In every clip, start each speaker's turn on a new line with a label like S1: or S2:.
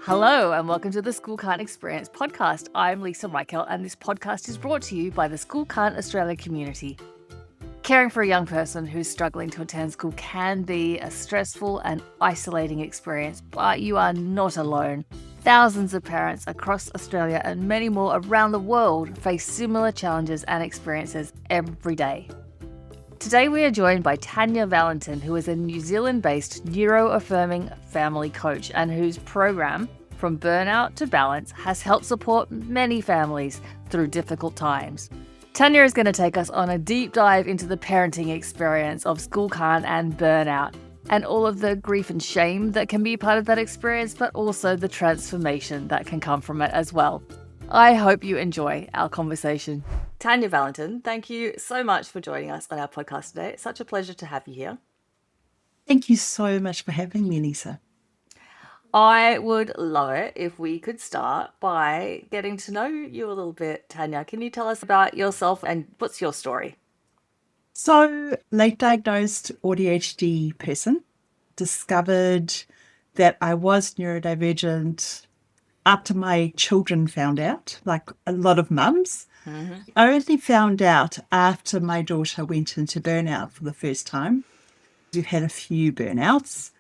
S1: Hello and welcome to the School Can't Experience podcast. I'm Leisa Reichelt and this podcast is brought to you by the School Can't Australia community. Caring for a young person who's struggling to attend school can be a stressful and isolating experience, but you are not alone. Thousands of parents across Australia and many more around the world face similar challenges and experiences every day. Today we are joined by Tanya Valentin, who is a New Zealand-based neuro-affirming family coach and whose program, From Burnout to Balance, has helped support many families through difficult times. Tanya is going to take us on a deep dive into the parenting experience of school can't and burnout, and all of the grief and shame that can be part of that experience, but also the transformation that can come from it as well. I hope you enjoy our conversation. Tanya Valentin, thank you so much for joining us on our podcast today. It's such a pleasure to have you here.
S2: Thank you so much for having me, Lisa.
S1: I would love it if we could start by getting to know you a little bit, Tanya. Can you tell us about yourself and what's your story?
S2: So, late diagnosed ADHD person, discovered that I was neurodivergent after my children found out, like a lot of mums. I only found out after my daughter went into burnout for the first time. We've had a few burnouts.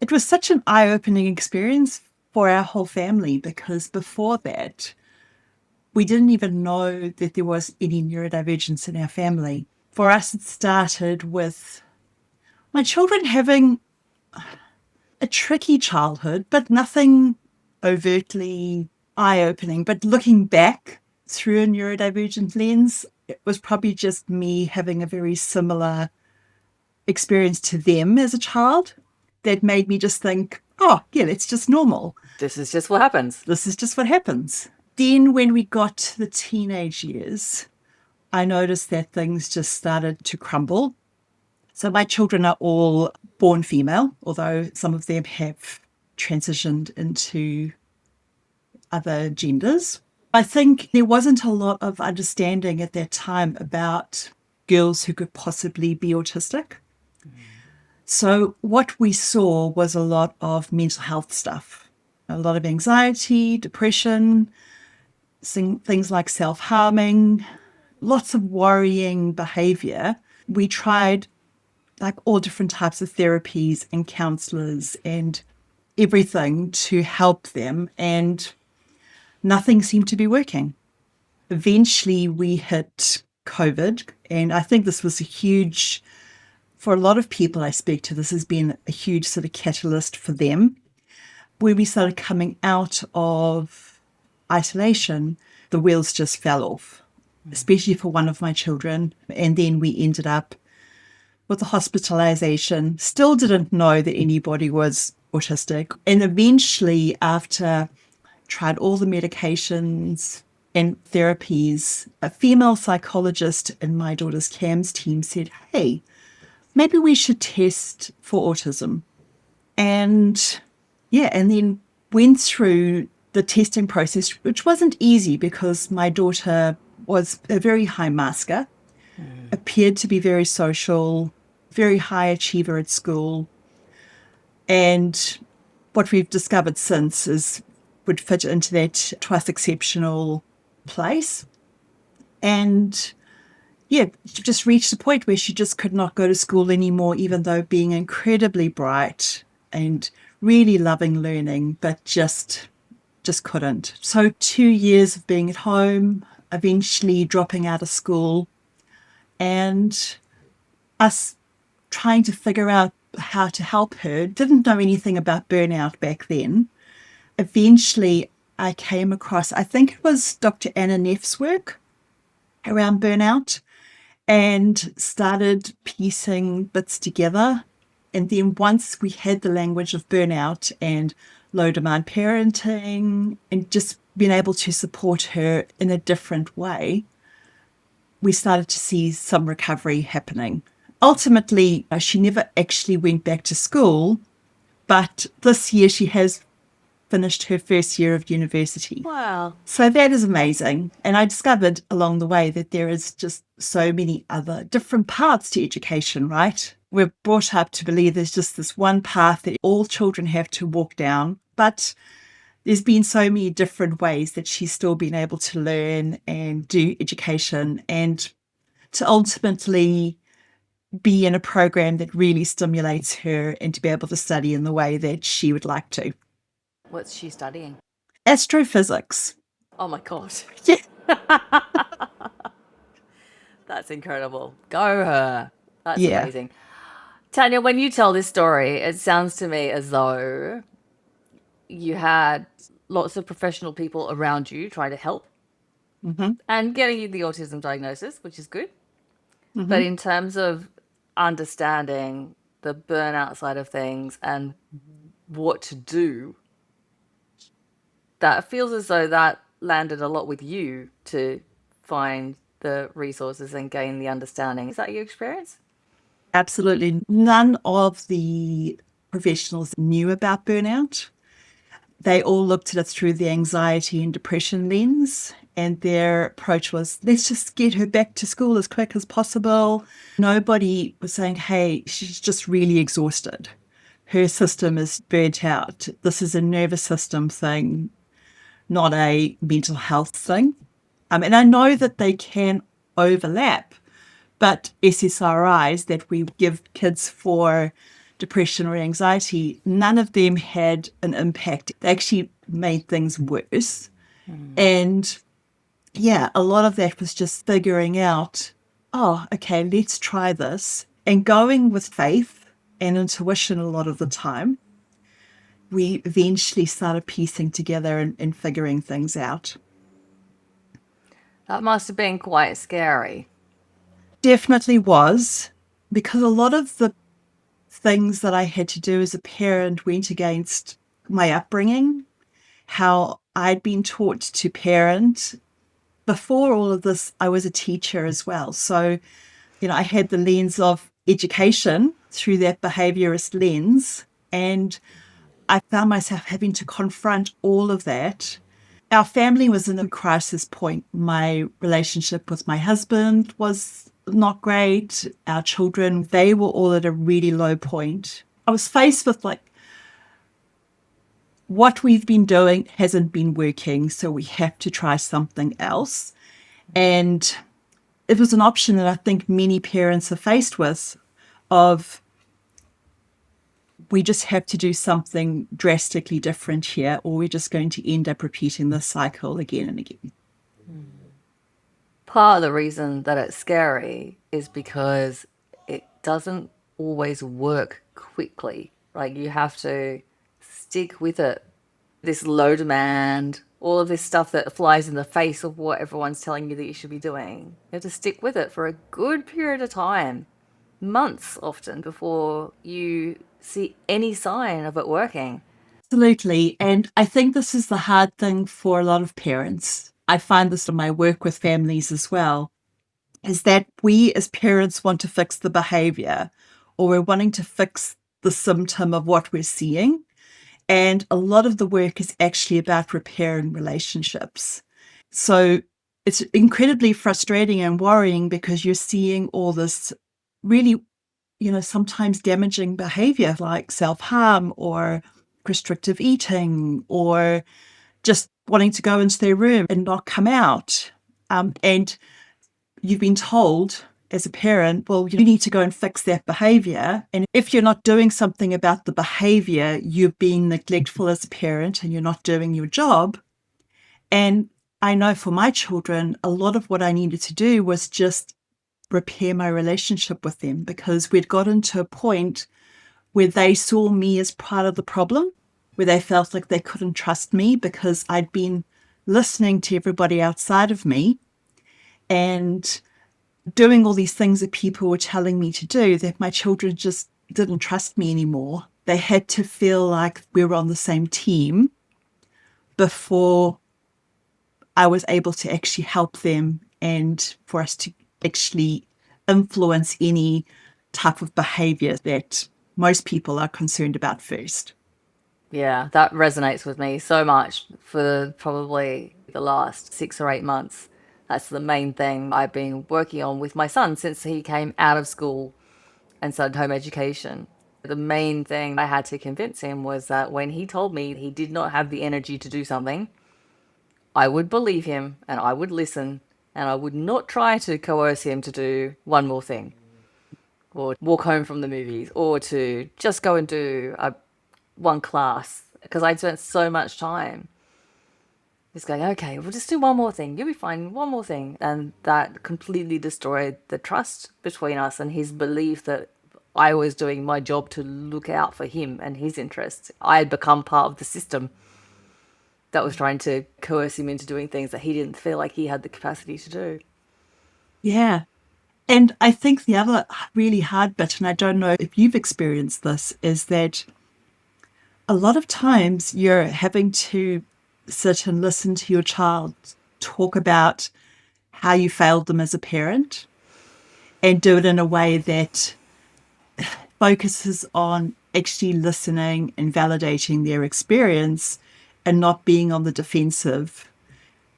S2: It was such an eye-opening experience for our whole family because before that, we didn't even know that there was any neurodivergence in our family. For us, it started with my children having a tricky childhood, but nothing overtly eye-opening. But looking back through a neurodivergent lens, it was probably just me having a very similar experience to them as a child that made me just think, oh, yeah, it's just normal.
S1: This is just what happens.
S2: This is just what happens. Then when we got to the teenage years, I noticed that things just started to crumble. So my children are all born female, although some of them have transitioned into other genders. I think there wasn't a lot of understanding at that time about girls who could possibly be autistic. So what we saw was a lot of mental health stuff, a lot of anxiety, depression, things like self-harming, lots of worrying behavior. We tried like all different types of therapies and counselors and everything to help them, and nothing seemed to be working. Eventually we hit COVID, and I think this was for a lot of people I speak to, this has been a huge sort of catalyst for them. When we started coming out of isolation, the wheels just fell off, especially for one of my children. And then we ended up with the hospitalization, still didn't know that anybody was autistic. And eventually, after tried all the medications and therapies, a female psychologist in my daughter's CAMS team said, hey, maybe we should test for autism. And then went through the testing process, which wasn't easy because my daughter was a very high masker, appeared to be very social, very high achiever at school. And what we've discovered since would fit into that twice exceptional place. And she just reached a point where she just could not go to school anymore, even though being incredibly bright and really loving learning, but just couldn't. So 2 years of being at home, eventually dropping out of school, and us trying to figure out how to help her. Didn't know anything about burnout back then. Eventually I came across, I think it was Dr. Anna Neff's work around burnout, and started piecing bits together. And then once we had the language of burnout and low demand parenting and just being able to support her in a different way, we started to see some recovery happening. Ultimately, she never actually went back to school, but this year she has finished her first year of university.
S1: Wow.
S2: So that is amazing. And I discovered along the way that there is just so many other different paths to education, right? We're brought up to believe there's just this one path that all children have to walk down. But there's been so many different ways that she's still been able to learn and do education and to ultimately be in a program that really stimulates her and to be able to study in the way that she would like to.
S1: What's she studying?
S2: Astrophysics.
S1: Oh my God.
S2: Yeah.
S1: That's incredible. Go her. That's
S2: Yeah.
S1: amazing. Tanya, when you tell this story, it sounds to me as though you had lots of professional people around you trying to help
S2: Mm-hmm.
S1: and getting you the autism diagnosis, which is good.
S2: Mm-hmm.
S1: But in terms of understanding the burnout side of things and what to do, that feels as though that landed a lot with you to find the resources and gain the understanding. Is that your experience?
S2: Absolutely. None of the professionals knew about burnout. They all looked at it through the anxiety and depression lens, and their approach was, let's just get her back to school as quick as possible. Nobody was saying, hey, she's just really exhausted. Her system is burnt out. This is a nervous system thing, not a mental health thing. And I know that they can overlap, but SSRIs that we give kids for depression or anxiety, none of them had an impact. They actually made things worse. And yeah, a lot of that was just figuring out, oh, okay, let's try this. And going with faith and intuition a lot of the time, we eventually started piecing together and figuring things out.
S1: That must have been quite scary.
S2: Definitely was, because a lot of the things that I had to do as a parent went against my upbringing, how I'd been taught to parent. Before all of this, I was a teacher as well. So, I had the lens of education through that behaviorist lens. And I found myself having to confront all of that. Our family was in a crisis point. My relationship with my husband was not great. Our children, they were all at a really low point. I was faced with what we've been doing hasn't been working, so we have to try something else. And it was an option that I think many parents are faced with of we just have to do something drastically different here, or we're just going to end up repeating this cycle again and again.
S1: Part of the reason that it's scary is because it doesn't always work quickly. Like you have to stick with it. This low demand, all of this stuff that flies in the face of what everyone's telling you that you should be doing. You have to stick with it for a good period of time, months often, before you see any sign of it working.
S2: Absolutely. And I think this is the hard thing for a lot of parents. I find this in my work with families as well, is that we as parents want to fix the behavior or we're wanting to fix the symptom of what we're seeing. And a lot of the work is actually about repairing relationships. So it's incredibly frustrating and worrying because you're seeing all this really, sometimes damaging behavior like self-harm or restrictive eating or just wanting to go into their room and not come out. And you've been told as a parent, well, you need to go and fix that behavior. And if you're not doing something about the behavior, you're being neglectful as a parent and you're not doing your job. And I know for my children, a lot of what I needed to do was just repair my relationship with them because we'd gotten to a point where they saw me as part of the problem, where they felt like they couldn't trust me because I'd been listening to everybody outside of me and doing all these things that people were telling me to do, that my children just didn't trust me anymore. They had to feel like we were on the same team before I was able to actually help them and for us to actually influence any type of behavior that most people are concerned about first.
S1: Yeah, that resonates with me so much for probably the last 6 or 8 months. That's the main thing I've been working on with my son since he came out of school and started home education. The main thing I had to convince him was that when he told me he did not have the energy to do something, I would believe him and I would listen, and I would not try to coerce him to do one more thing or walk home from the movies or to just go and do one class, because I'd spent so much time just going, okay, we'll just do one more thing. You'll be fine. One more thing. And that completely destroyed the trust between us and his belief that I was doing my job to look out for him and his interests. I had become part of the system that was trying to coerce him into doing things that he didn't feel like he had the capacity to do.
S2: Yeah. And I think the other really hard bit, and I don't know if you've experienced this, is that a lot of times you're having to sit and listen to your child talk about how you failed them as a parent and do it in a way that focuses on actually listening and validating their experience and not being on the defensive,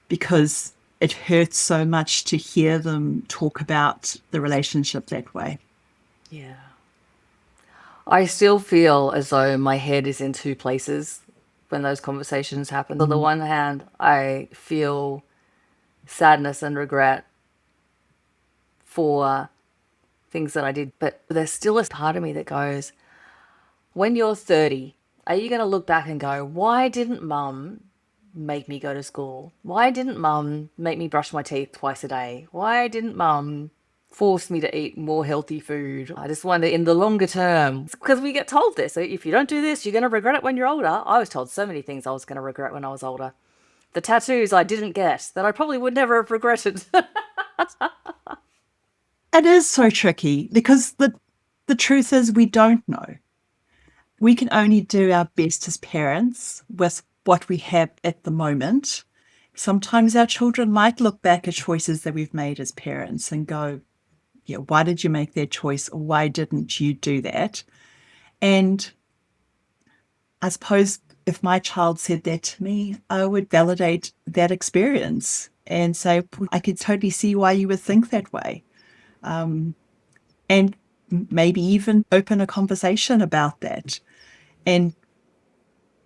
S2: because it hurts so much to hear them talk about the relationship that way.
S1: Yeah. I still feel as though my head is in two places when those conversations happen. On the one hand, I feel sadness and regret for things that I did, but there's still a part of me that goes, when you're 30, are you going to look back and go, why didn't mum make me go to school? Why didn't mum make me brush my teeth twice a day? Why didn't mum force me to eat more healthy food? I just wonder in the longer term, because we get told this. So if you don't do this, you're going to regret it when you're older. I was told so many things I was going to regret when I was older. The tattoos I didn't get that I probably would never have regretted.
S2: It is so tricky because the truth is we don't know. We can only do our best as parents with what we have at the moment. Sometimes our children might look back at choices that we've made as parents and go, yeah, why did you make that choice? Or why didn't you do that? And I suppose if my child said that to me, I would validate that experience and say, I could totally see why you would think that way. And maybe even open a conversation about that and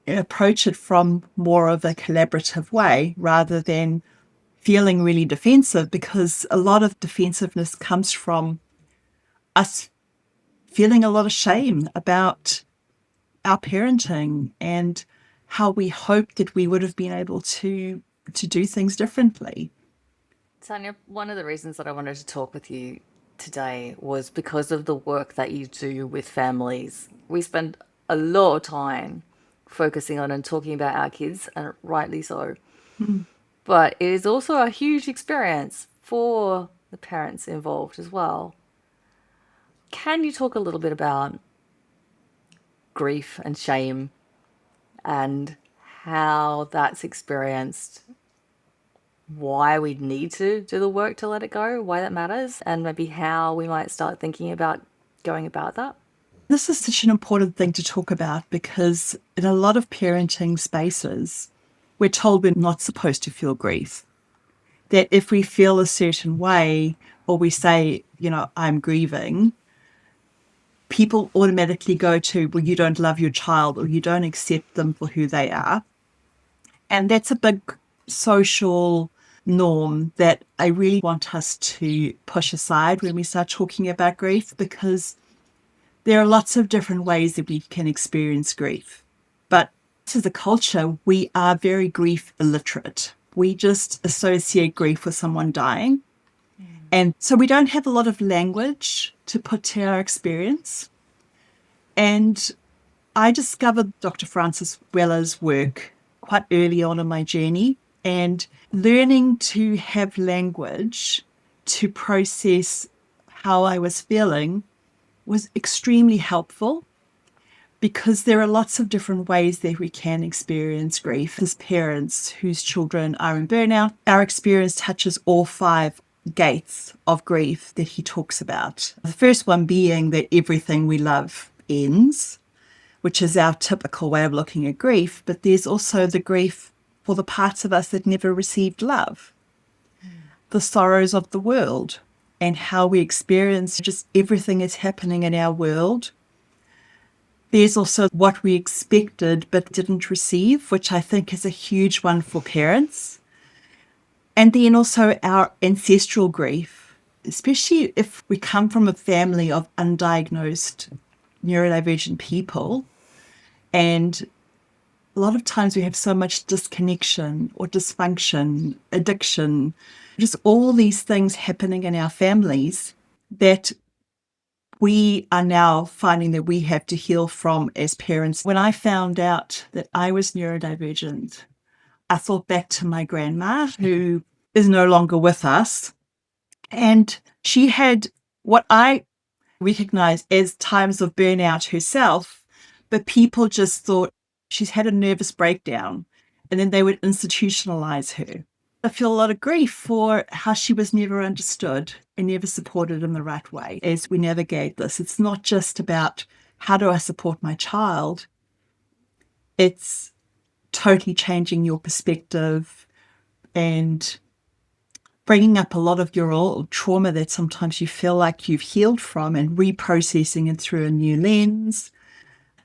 S2: approach it from more of a collaborative way rather than feeling really defensive, because a lot of defensiveness comes from us feeling a lot of shame about our parenting and how we hoped that we would have been able to do things differently.
S1: Tanya, one of the reasons that I wanted to talk with you today was because of the work that you do with families. We spend a lot of time focusing on and talking about our kids, and rightly so.
S2: Mm.
S1: But it is also a huge experience for the parents involved as well. Can you talk a little bit about grief and shame and how that's experienced, why we need to do the work to let it go, why that matters, and maybe how we might start thinking about going about that?
S2: This is such an important thing to talk about because in a lot of parenting spaces, we're told we're not supposed to feel grief. That if we feel a certain way or we say, I'm grieving, people automatically go to, well, you don't love your child or you don't accept them for who they are. And that's a big social norm that I really want us to push aside when we start talking about grief, because there are lots of different ways that we can experience grief. But as a culture, we are very grief illiterate. We just associate grief with someone dying. And so we don't have a lot of language to put to our experience. And I discovered Dr. Francis Weller's work quite early on in my journey, and learning to have language to process how I was feeling was extremely helpful, because there are lots of different ways that we can experience grief. As parents whose children are in burnout, our experience touches all 5 gates of grief that he talks about. The first one being that everything we love ends, which is our typical way of looking at grief, but there's also the grief for the parts of us that never received love, the sorrows of the world, and how we experience just everything that's happening in our world There's also what we expected but didn't receive, which I think is a huge one for parents. And then also our ancestral grief, especially if we come from a family of undiagnosed neurodivergent people. And a lot of times we have so much disconnection or dysfunction, addiction, just all these things happening in our families that we are now finding that we have to heal from as parents. When I found out that I was neurodivergent, I thought back to my grandma, who is no longer with us. And she had what I recognize as times of burnout herself, but people just thought she's had a nervous breakdown, and then they would institutionalize her. I feel a lot of grief for how she was never understood and never supported in the right way as we navigate this. It's not just about how do I support my child, it's totally changing your perspective and bringing up a lot of your old trauma that sometimes you feel like you've healed from and reprocessing it through a new lens.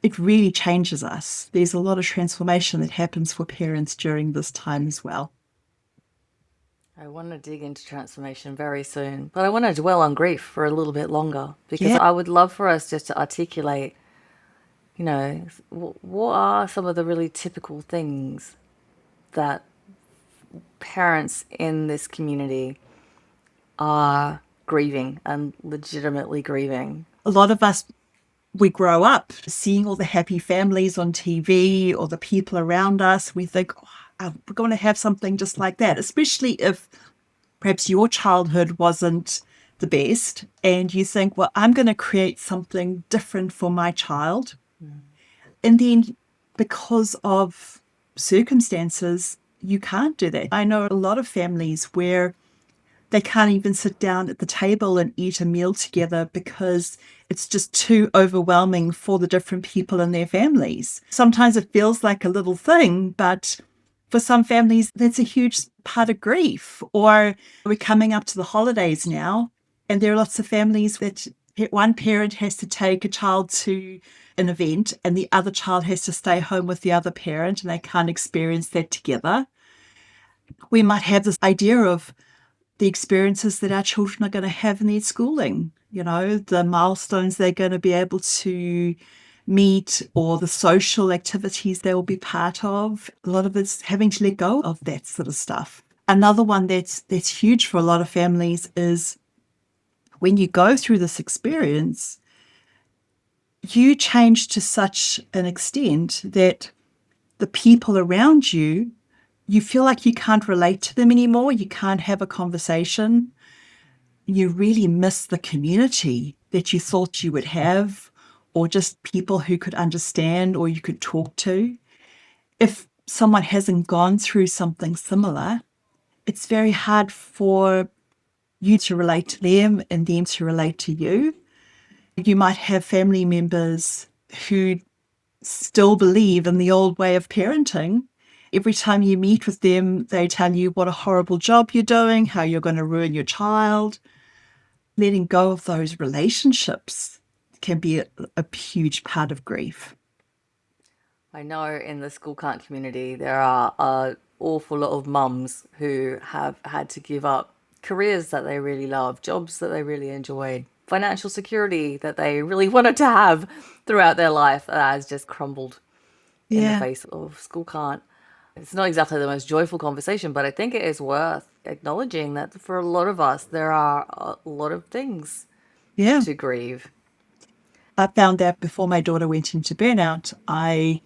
S2: It really changes us. There's a lot of transformation that happens for parents during this time as well.
S1: I want to dig into transformation very soon, but I want to dwell on grief for a little bit longer because
S2: Yeah.
S1: I would love for us just to articulate, what are some of the really typical things that parents in this community are grieving and legitimately grieving.
S2: A lot of us, we grow up seeing all the happy families on TV or the people around us. We think, we're going to have something just like that, especially if perhaps your childhood wasn't the best and you think, well, I'm going to create something different for my child. And then because of circumstances, you can't do that. I know a lot of families where they can't even sit down at the table and eat a meal together because it's just too overwhelming for the different people in their families. Sometimes it feels like a little thing, but for some families, that's a huge part of grief. Or we're coming up to the holidays now, and there are lots of families that one parent has to take a child to an event and the other child has to stay home with the other parent and they can't experience that together. We might have this idea of the experiences that our children are going to have in their schooling, the milestones they're going to be able to meet or the social activities they will be part of. A lot of it's having to let go of that sort of stuff. Another one that's huge for a lot of families is when you go through this experience, you change to such an extent that the people around you, you feel like you can't relate to them anymore. You can't have a conversation. You really miss the community that you thought you would have, or just people who could understand or you could talk to. If someone hasn't gone through something similar, it's very hard for you to relate to them and them to relate to you. You might have family members who still believe in the old way of parenting. Every time you meet with them, they tell you what a horrible job you're doing, how you're going to ruin your child. Letting go of those relationships can be a huge part of grief.
S1: I know in the school can't community, there are an awful lot of mums who have had to give up careers that they really love, jobs that they really enjoyed, financial security that they really wanted to have throughout their life that has just crumbled in the face of school can't. It's not exactly the most joyful conversation, but I think it is worth acknowledging that for a lot of us, there are a lot of things to grieve.
S2: I found that before my daughter went into burnout, I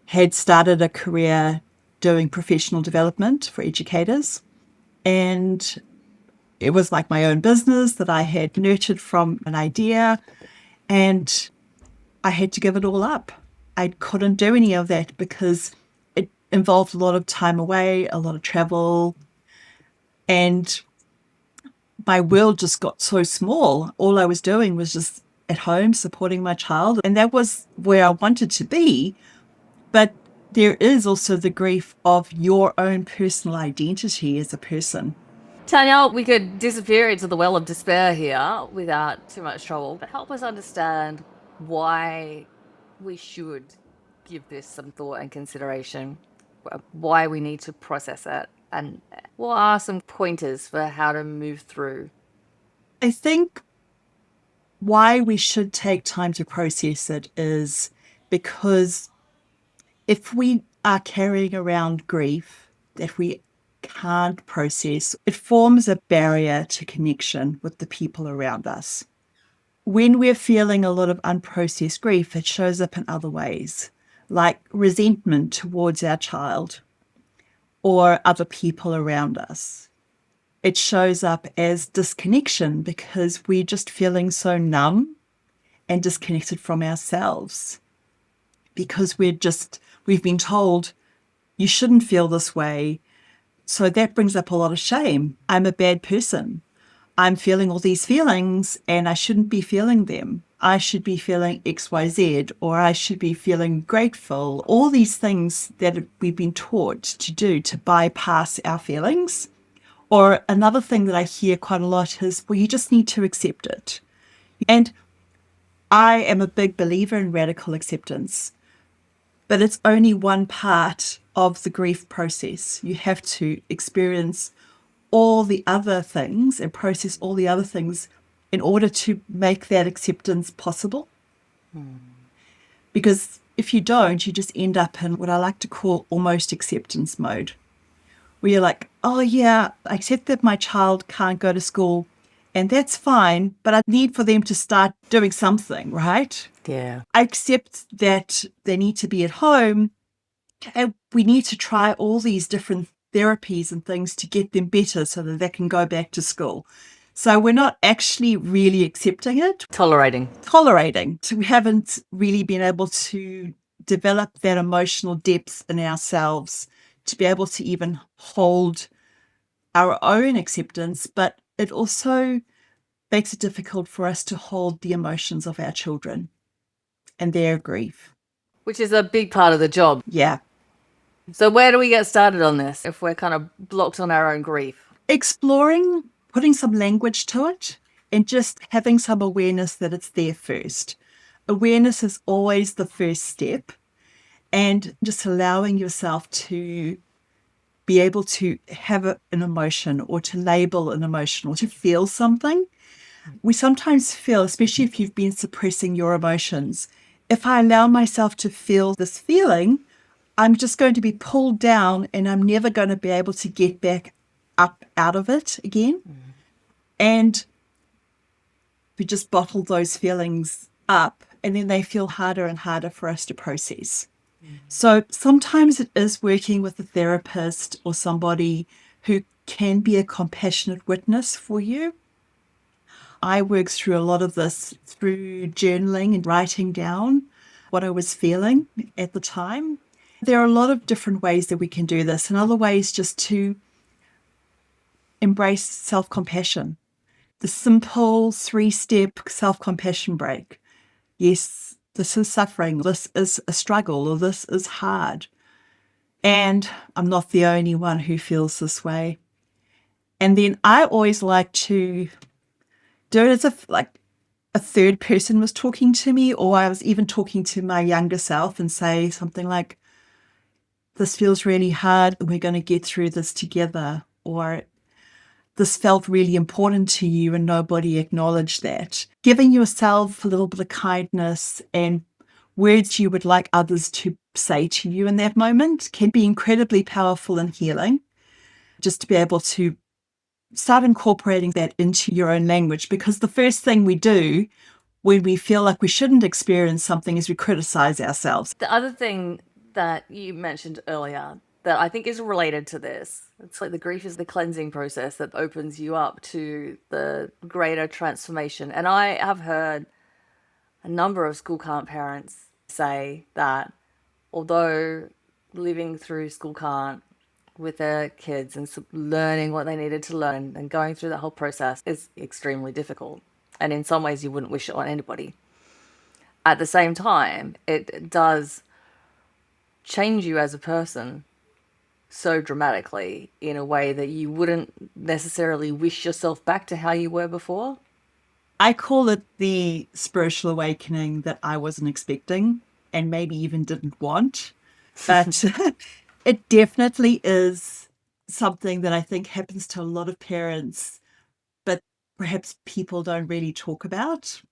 S2: had started a career doing professional development for educators. And it was like my own business that I had nurtured from an idea. And I had to give it all up. I couldn't do any of that because it involved a lot of time away, a lot of travel. And my world just got so small. All I was doing was just at home supporting my child. And that was where I wanted to be. But there is also the grief of your own personal identity as a person.
S1: Tanya, we could disappear into the well of despair here without too much trouble, but help us understand why we should give this some thought and consideration, why we need to process it, and what are some pointers for how to move through?
S2: I think why we should take time to process it is because if we are carrying around grief that we can't process, it forms a barrier to connection with the people around us. When we're feeling a lot of unprocessed grief, it shows up in other ways, like resentment towards our child or other people around us. It shows up as disconnection because we're just feeling so numb and disconnected from ourselves because we've been told you shouldn't feel this way. So that brings up a lot of shame. I'm a bad person. I'm feeling all these feelings and I shouldn't be feeling them. I should be feeling XYZ, or I should be feeling grateful. All these things that we've been taught to do to bypass our feelings. Or another thing that I hear quite a lot is, well, you just need to accept it. And I am a big believer in radical acceptance, but it's only one part of the grief process. You have to experience all the other things and process all the other things in order to make that acceptance possible. Because if you don't, you just end up in what I like to call almost acceptance mode, where you're like, oh yeah, I accept that my child can't go to school and that's fine, but I need for them to start doing something, right?
S1: Yeah.
S2: I accept that they need to be at home and we need to try all these different therapies and things to get them better so that they can go back to school. So we're not actually really accepting it.
S1: Tolerating.
S2: So we haven't really been able to develop that emotional depth in ourselves to be able to even hold our own acceptance, but it also makes it difficult for us to hold the emotions of our children and their grief.
S1: Which is a big part of the job.
S2: Yeah.
S1: So where do we get started on this if we're kind of blocked on our own grief?
S2: Exploring, putting some language to it, and just having some awareness that it's there first. Awareness is always the first step, and just allowing yourself to be able to have an emotion or to label an emotion or to feel something. We sometimes feel, especially if you've been suppressing your emotions, if I allow myself to feel this feeling, I'm just going to be pulled down and I'm never going to be able to get back up out of it again. And we just bottle those feelings up and then they feel harder and harder for us to process. So sometimes it is working with a therapist or somebody who can be a compassionate witness for you. I worked through a lot of this through journaling and writing down what I was feeling at the time. There are a lot of different ways that we can do this, and other ways just to embrace self-compassion. The simple 3-step self-compassion break. Yes, this is suffering, this is a struggle, or this is hard. And I'm not the only one who feels this way. And then I always like to do it as if like a third person was talking to me, or I was even talking to my younger self and say something like, this feels really hard and we're going to get through this together. Or this felt really important to you and nobody acknowledged that. Giving yourself a little bit of kindness and words you would like others to say to you in that moment can be incredibly powerful and healing. Just to be able to start incorporating that into your own language, because the first thing we do when we feel like we shouldn't experience something is we criticize ourselves.
S1: The other thing that you mentioned earlier that I think is related to this, it's like the grief is the cleansing process that opens you up to the greater transformation. And I have heard a number of school can't parents say that although living through school can't with their kids and learning what they needed to learn and going through that whole process is extremely difficult. And in some ways you wouldn't wish it on anybody. At the same time, it does change you as a person so dramatically in a way that you wouldn't necessarily wish yourself back to how you were before.
S2: I call it the spiritual awakening that I wasn't expecting. and maybe even didn't want. But it definitely is something that I think happens to a lot of parents, but perhaps people don't really talk about.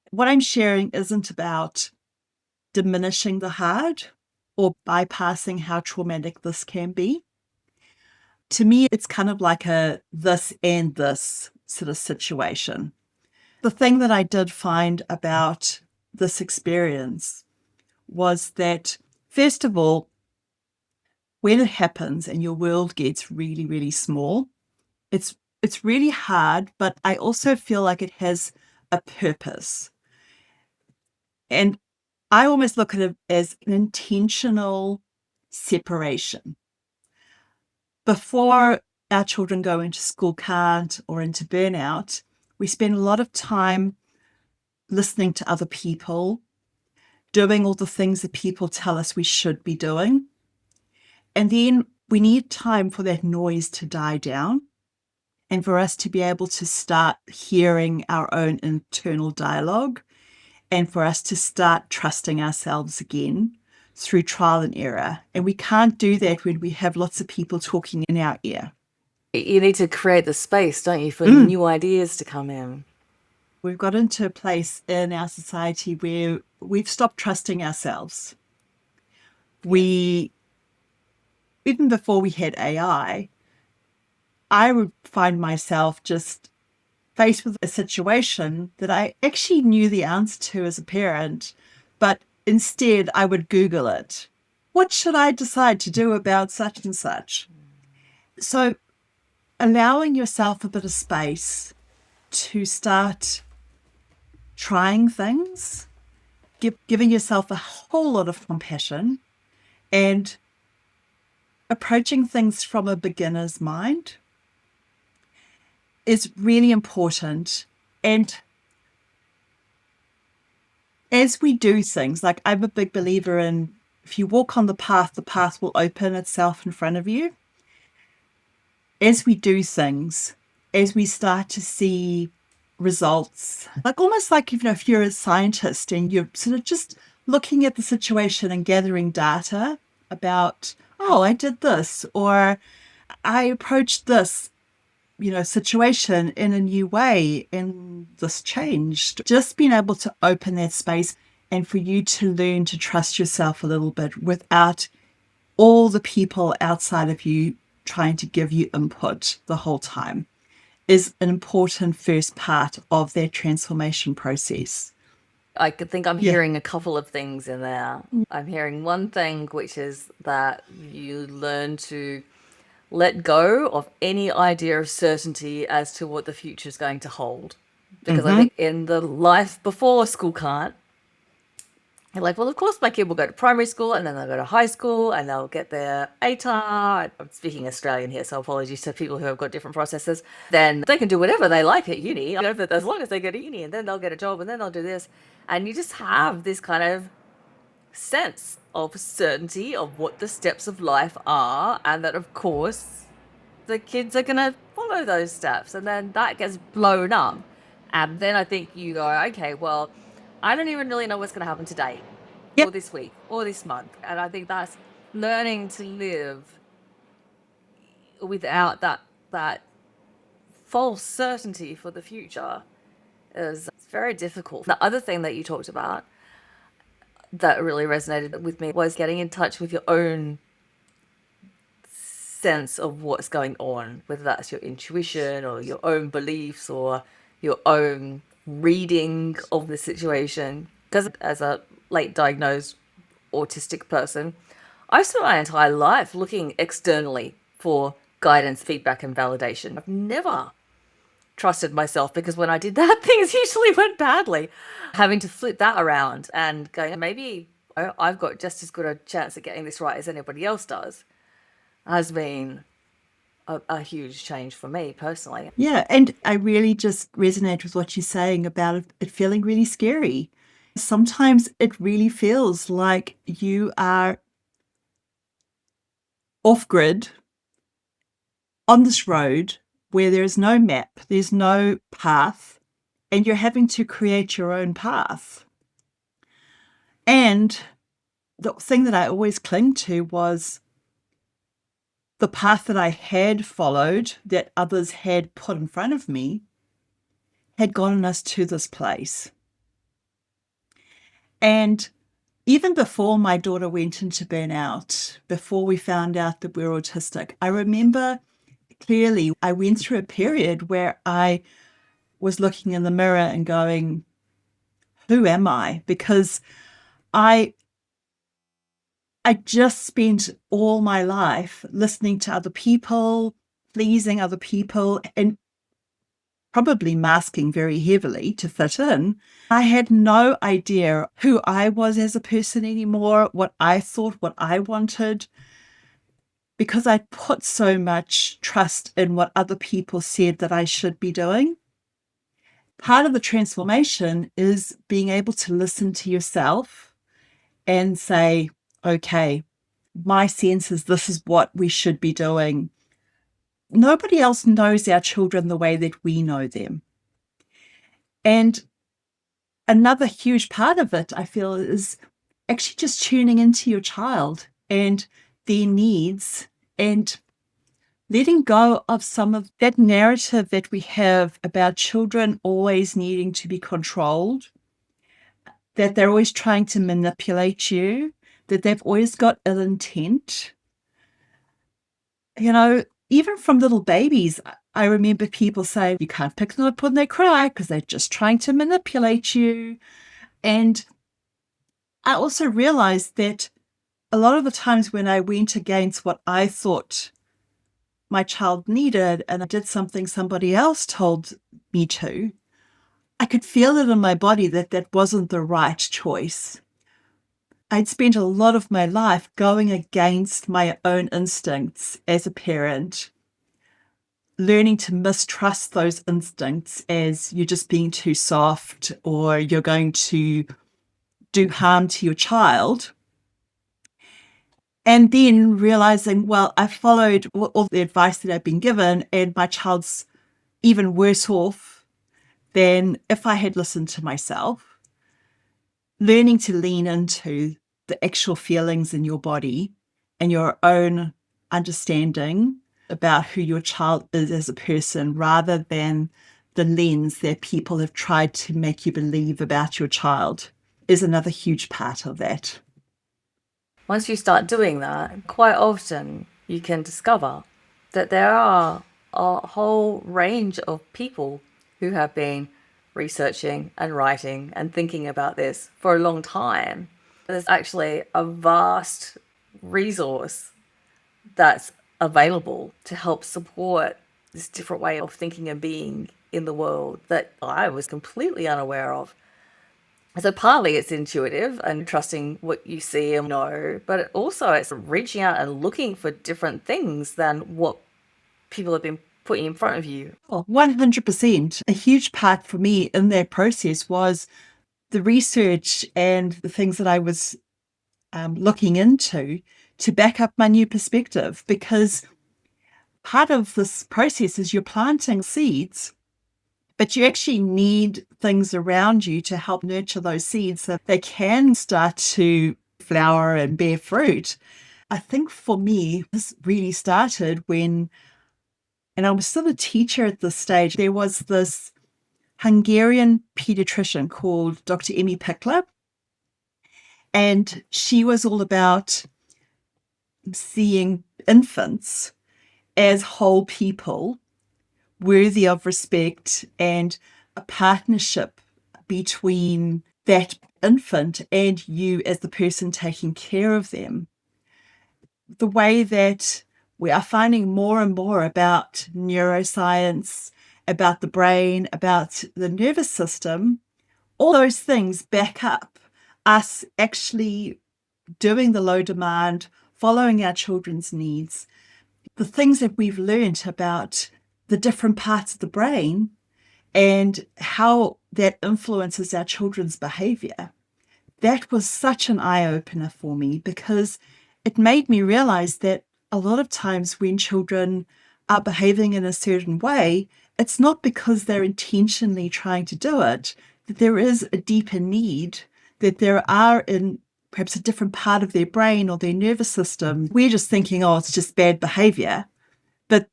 S2: What I'm sharing isn't about diminishing the hard or bypassing how traumatic this can be. To me, it's kind of like a this and this sort of situation. The thing that I did find about this experience was that, first of all, when it happens and your world gets really, really small, it's really hard, but I also feel like it has a purpose. And I almost look at it as an intentional separation. Before our children go into school can't or into burnout, we spend a lot of time listening to other people, doing all the things that people tell us we should be doing. And then we need time for that noise to die down and for us to be able to start hearing our own internal dialogue and for us to start trusting ourselves again through trial and error. And we can't do that when we have lots of people talking in our ear.
S1: You need to create the space, don't you, for new ideas to come in.
S2: We've got into a place in our society where we've stopped trusting ourselves. We, even before we had AI, I would find myself just faced with a situation that I actually knew the answer to as a parent, but instead I would Google it. What should I decide to do about such and such? So allowing yourself a bit of space to start trying things, giving yourself a whole lot of compassion and approaching things from a beginner's mind is really important. And as we do things, like I'm a big believer in, if you walk on the path will open itself in front of you. As we do things, as we start to see results, like almost like, if you're a scientist and you're sort of just looking at the situation and gathering data about, oh, I did this, or I approached this, situation in a new way and this changed. Just being able to open that space and for you to learn to trust yourself a little bit without all the people outside of you trying to give you input the whole time is an important first part of that transformation process.
S1: I could think I'm hearing a couple of things in there. I'm hearing one thing, which is that you learn to let go of any idea of certainty as to what the future is going to hold. Because I think in the life before school can't, you're like, well, of course my kid will go to primary school and then they'll go to high school and they'll get their ATAR. I'm speaking Australian here, so apologies to people who have got different processes. Then they can do whatever they like at uni, as long as they go to uni, and then they'll get a job and then they'll do this. And you just have this kind of sense of certainty of what the steps of life are, and that, of course, the kids are going to follow those steps. And then that gets blown up. And then I think you go, okay, well, I don't even really know what's going to happen today or this week or this month. And I think that's learning to live without that false certainty for the future is very difficult. The other thing that you talked about that really resonated with me was getting in touch with your own sense of what's going on, whether that's your intuition or your own beliefs or your own reading of the situation. Because as a late diagnosed autistic person, I spent my entire life looking externally for guidance, feedback, and validation. I've never trusted myself, because when I did that, things usually went badly. Having to flip that around and go, maybe I've got just as good a chance at getting this right as anybody else does, has been a huge change for me personally.
S2: Yeah, and I really just resonate with what you're saying about it feeling really scary. Sometimes it really feels like you are off grid on this road where there is no map, there's no path, and you're having to create your own path. And the thing that I always cling to was the path that I had followed, that others had put in front of me, had gotten us to this place. And even before my daughter went into burnout, before we found out that we were autistic, I remember clearly I went through a period where I was looking in the mirror and going, who am I? Because I just spent all my life listening to other people, pleasing other people, and probably masking very heavily to fit in. I had no idea who I was as a person anymore, what I thought, what I wanted, because I put so much trust in what other people said that I should be doing. Part of the transformation is being able to listen to yourself and say, okay, my sense is this is what we should be doing. Nobody else knows our children the way that we know them. And another huge part of it, I feel, is actually just tuning into your child and their needs and letting go of some of that narrative that we have about children always needing to be controlled, that they're always trying to manipulate you, that they've always got ill intent. You know, even from little babies, I remember people saying, you can't pick them up when they cry because they're just trying to manipulate you. And I also realized that a lot of the times when I went against what I thought my child needed and I did something somebody else told me to, I could feel it in my body that that wasn't the right choice. I'd spent a lot of my life going against my own instincts as a parent, learning to mistrust those instincts as you're just being too soft or you're going to do harm to your child. And then realizing, well, I followed all the advice that I'd been given and my child's even worse off than if I had listened to myself. Learning to lean into the actual feelings in your body and your own understanding about who your child is as a person rather than the lens that people have tried to make you believe about your child is another huge part of that.
S1: Once you start doing that, quite often you can discover that there are a whole range of people who have been researching and writing and thinking about this for a long time. There's actually a vast resource that's available to help support this different way of thinking and being in the world that I was completely unaware of. So partly it's intuitive and trusting what you see and know, but also it's reaching out and looking for different things than what people have been putting in front of you.
S2: Well, 100%. A huge part for me in that process was the research and the things that I was looking into to back up my new perspective, because part of this process is you're planting seeds, but you actually need things around you to help nurture those seeds so they can start to flower and bear fruit. I think for me, this really started when, and I was still a teacher at this stage, there was this Hungarian pediatrician called Dr. Emmy Pickler, and she was all about seeing infants as whole people worthy of respect and a partnership between that infant and you as the person taking care of them. The way that we are finding more and more about neuroscience, about the brain, about the nervous system, all those things back up us actually doing the low demand, following our children's needs. The things that we've learned about the different parts of the brain and how that influences our children's behavior. That was such an eye-opener for me because it made me realize that a lot of times when children are behaving in a certain way, it's not because they're intentionally trying to do it, that there is a deeper need, that there are perhaps a different part of their brain or their nervous system. We're just thinking, oh, it's just bad behavior. But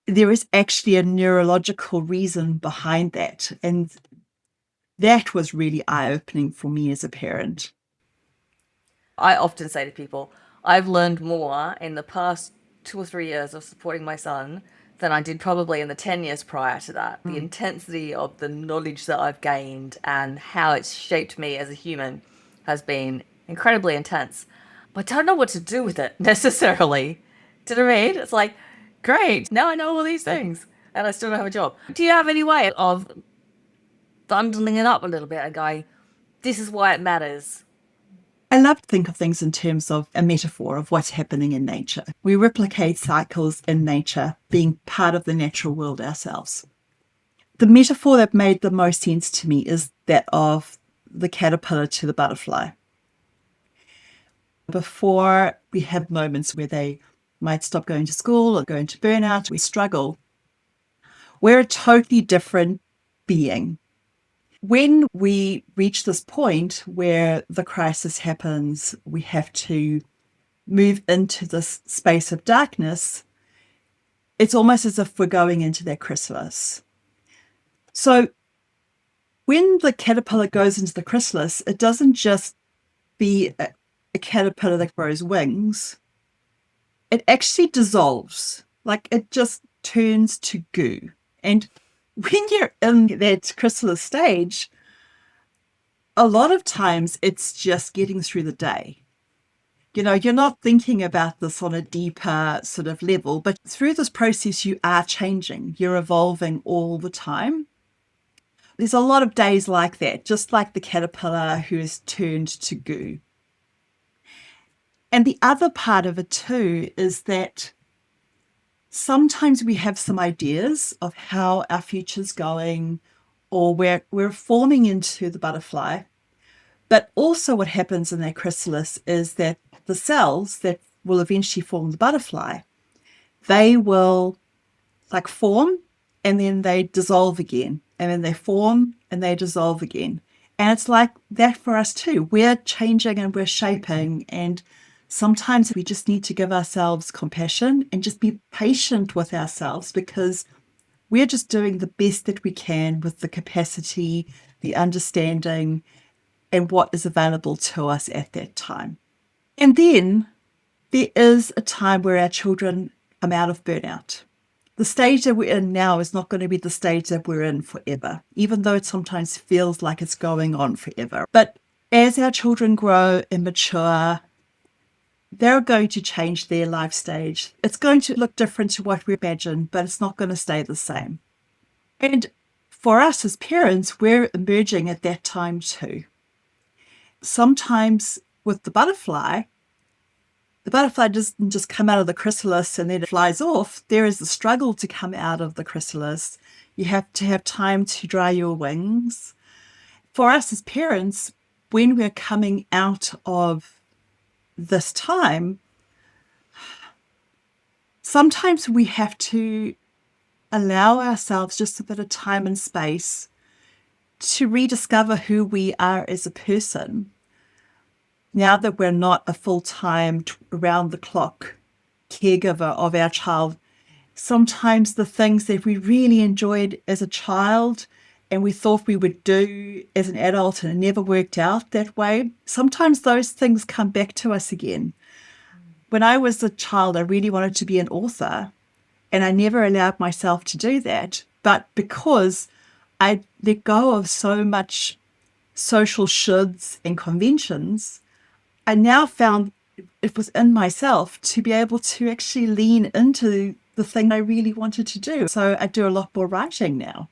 S2: there is actually a neurological reason behind that. And that was really eye-opening for me as a parent.
S1: I often say to people, I've learned more in the past 2 or 3 years of supporting my son than I did probably in the 10 years prior to that. The intensity of the knowledge that I've gained and how it's shaped me as a human has been incredibly intense. But I don't know what to do with it necessarily. Do you know what I mean? It's like, great, now I know all these things and I still don't have a job. Do you have any way of bundling it up a little bit and going, this is why it matters?
S2: I love to think of things in terms of a metaphor of what's happening in nature. We replicate cycles in nature, being part of the natural world ourselves. The metaphor that made the most sense to me is that of the caterpillar to the butterfly. Before we have moments where they might stop going to school or go into burnout, we struggle. We're a totally different being. When we reach this point where the crisis happens, we have to move into this space of darkness. It's almost as if we're going into that chrysalis. So when the caterpillar goes into the chrysalis, it doesn't just be a caterpillar that grows wings. It actually dissolves, like it just turns to goo. And when you're in that chrysalis stage, a lot of times it's just getting through the day. You know, you're not thinking about this on a deeper sort of level, but through this process, you are changing. You're evolving all the time. There's a lot of days like that, just like the caterpillar who is turned to goo. And the other part of it too is that sometimes we have some ideas of how our future's going, or we're forming into the butterfly. But also what happens in that chrysalis is that the cells that will eventually form the butterfly, they will like form and then they dissolve again. And then they form and they dissolve again. And it's like that for us too. We're changing and we're shaping, and sometimes we just need to give ourselves compassion and just be patient with ourselves, because we're just doing the best that we can with the capacity, the understanding, and what is available to us at that time. And then there is a time where our children come out of burnout. The stage that we're in now is not going to be the stage that we're in forever, even though it sometimes feels like it's going on forever. But as our children grow and mature, they're going to change their life stage. It's going to look different to what we imagine, but it's not going to stay the same. And for us as parents, we're emerging at that time too. Sometimes with the butterfly doesn't just come out of the chrysalis and then it flies off. There is a struggle to come out of the chrysalis. You have to have time to dry your wings. For us as parents, when we're coming out of this time, sometimes we have to allow ourselves just a bit of time and space to rediscover who we are as a person. Now that we're not a full-time, around-the-clock caregiver of our child, sometimes the things that we really enjoyed as a child and we thought we would do as an adult and it never worked out that way, sometimes those things come back to us again. When I was a child, I really wanted to be an author, and I never allowed myself to do that. But because I let go of so much social shoulds and conventions, I now found it was in myself to be able to actually lean into the thing I really wanted to do. So I do a lot more writing now.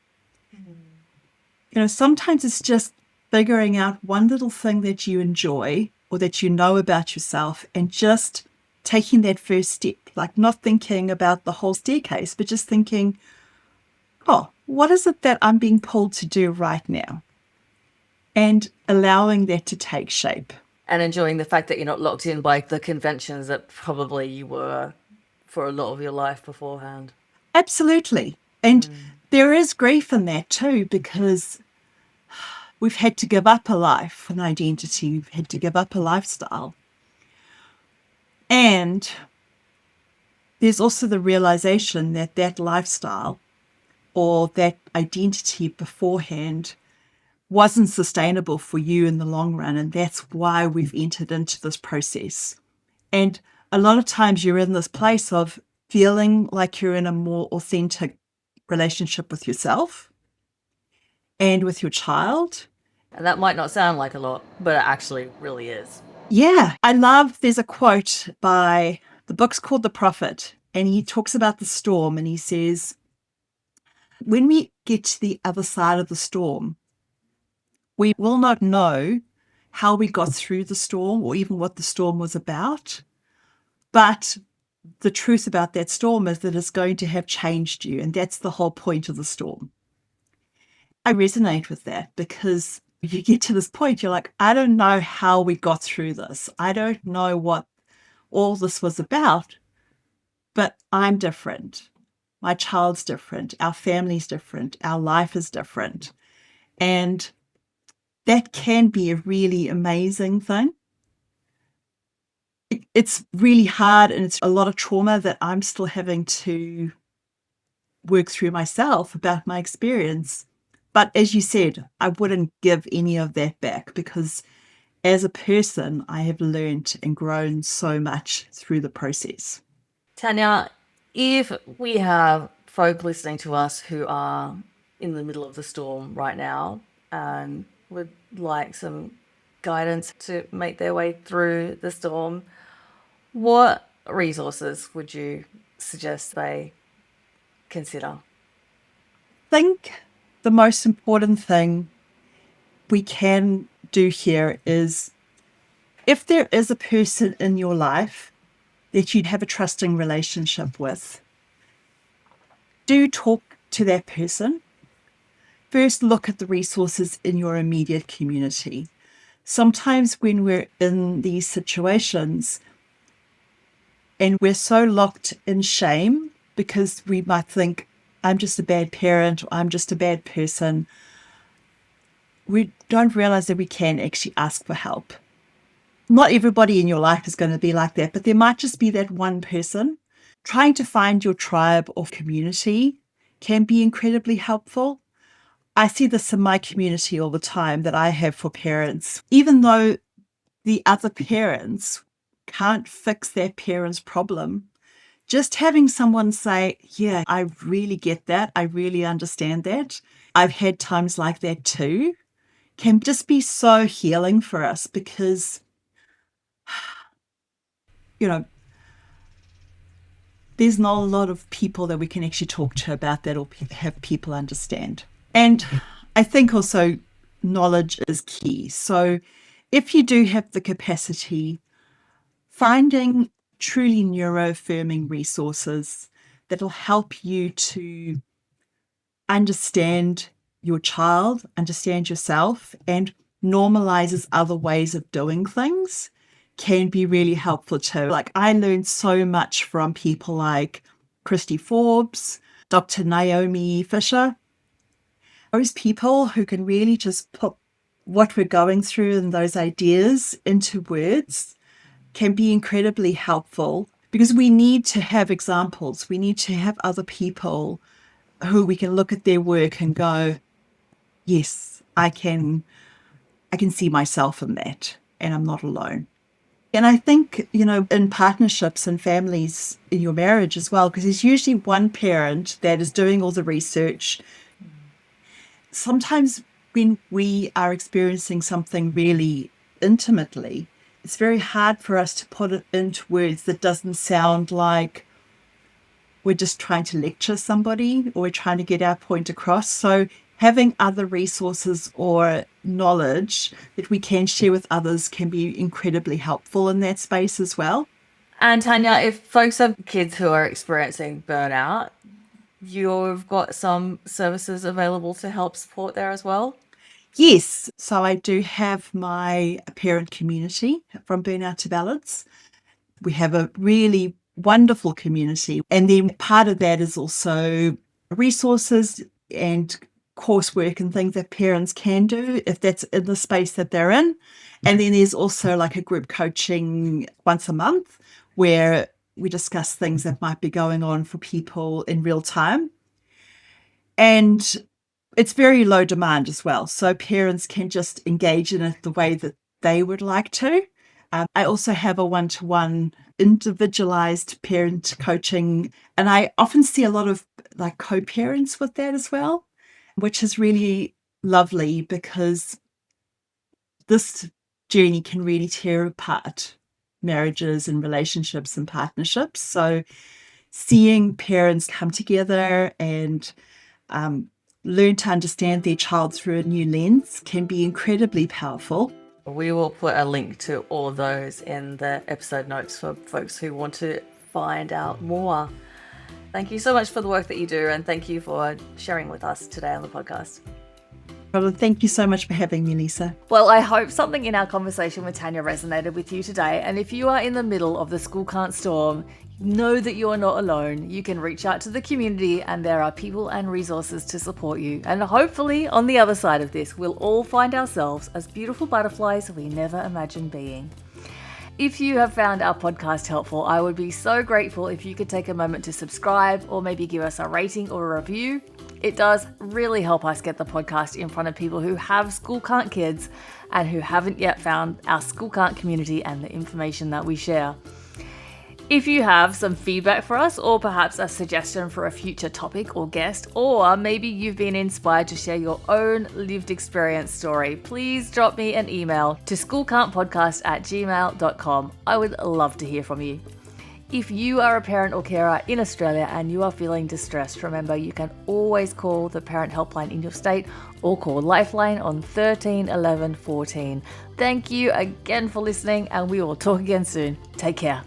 S2: You know, sometimes it's just figuring out one little thing that you enjoy or that you know about yourself and just taking that first step, like not thinking about the whole staircase, but just thinking, oh, what is it that I'm being pulled to do right now? And allowing that to take shape.
S1: And enjoying the fact that you're not locked in by the conventions that probably you were for a lot of your life beforehand.
S2: Absolutely. And there is grief in that too, because we've had to give up a life, an identity, we've had to give up a lifestyle. And there's also the realization that that lifestyle or that identity beforehand wasn't sustainable for you in the long run. And that's why we've entered into this process. And a lot of times you're in this place of feeling like you're in a more authentic relationship with yourself and with your child.
S1: And that might not sound like a lot, but it actually really is.
S2: Yeah, there's a quote by, the book's called The Prophet, and he talks about the storm, and he says, when we get to the other side of the storm, we will not know how we got through the storm or even what the storm was about. But the truth about that storm is that it's going to have changed you. And that's the whole point of the storm. I resonate with that because you get to this point, you're like, I don't know how we got through this. I don't know what all this was about, but I'm different. My child's different. Our family's different. Our life is different. And that can be a really amazing thing. It's really hard and it's a lot of trauma that I'm still having to work through myself about my experience. But as you said, I wouldn't give any of that back because as a person, I have learned and grown so much through the process.
S1: Tanya, if we have folk listening to us who are in the middle of the storm right now and would like some guidance to make their way through the storm, what resources would you suggest they consider?
S2: I think the most important thing we can do here is if there is a person in your life that you'd have a trusting relationship with, do talk to that person. First, look at the resources in your immediate community. Sometimes when we're in these situations and we're so locked in shame because we might think, I'm just a bad parent, or I'm just a bad person, we don't realize that we can actually ask for help. Not everybody in your life is going to be like that, but there might just be that one person. Trying to find your tribe or community can be incredibly helpful. I see this in my community all the time that I have for parents. Even though the other parents can't fix their parent's problem, just having someone say, yeah, I really get that. I really understand that. I've had times like that too, can just be so healing for us because, you know, there's not a lot of people that we can actually talk to about that or have people understand. And I think also knowledge is key. So if you do have the capacity, finding truly neuro-affirming resources that'll help you to understand your child, understand yourself, and normalizes other ways of doing things can be really helpful too. Like I learned so much from people like Christy Forbes, Dr. Naomi Fisher, those people who can really just put what we're going through and those ideas into words can be incredibly helpful because we need to have examples. We need to have other people who we can look at their work and go, yes, I can see myself in that and I'm not alone. And I think, in partnerships and families in your marriage as well, because there's usually one parent that is doing all the research. Sometimes when we are experiencing something really intimately, it's very hard for us to put it into words that doesn't sound like we're just trying to lecture somebody or we're trying to get our point across. So having other resources or knowledge that we can share with others can be incredibly helpful in that space as well.
S1: And Tanya, if folks have kids who are experiencing burnout, you've got some services available to help support there as well?
S2: Yes. So I do have my parent community from Burnout to Balance. We have a really wonderful community. And then part of that is also resources and coursework and things that parents can do if that's in the space that they're in. And then there's also like a group coaching once a month where we discuss things that might be going on for people in real time. And it's very low demand as well. So parents can just engage in it the way that they would like to. I also have a one-to-one individualized parent coaching, and I often see a lot of like co-parents with that as well, which is really lovely because this journey can really tear apart marriages and relationships and partnerships. So seeing parents come together and learn to understand their child through a new lens can be incredibly powerful.
S1: We will put a link to all of those in the episode notes for folks who want to find out more. Thank you so much for the work that you do, and thank you for sharing with us today on the podcast.
S2: Well, thank you so much for having me, Leisa.
S1: Well, I hope something in our conversation with Tanya resonated with you today. And if you are in the middle of the school can't storm, know that you're not alone. You can reach out to the community and there are people and resources to support you. And hopefully on the other side of this, we'll all find ourselves as beautiful butterflies we never imagined being. If you have found our podcast helpful, I would be so grateful if you could take a moment to subscribe or maybe give us a rating or a review. It does really help us get the podcast in front of people who have school can't kids and who haven't yet found our school can't community and the information that we share. If you have some feedback for us, or perhaps a suggestion for a future topic or guest, or maybe you've been inspired to share your own lived experience story, please drop me an email to schoolcan'tpodcast@gmail.com. I would love to hear from you. If you are a parent or carer in Australia and you are feeling distressed, remember you can always call the parent helpline in your state or call Lifeline on 13 11 14. Thank you again for listening, and we will talk again soon. Take care.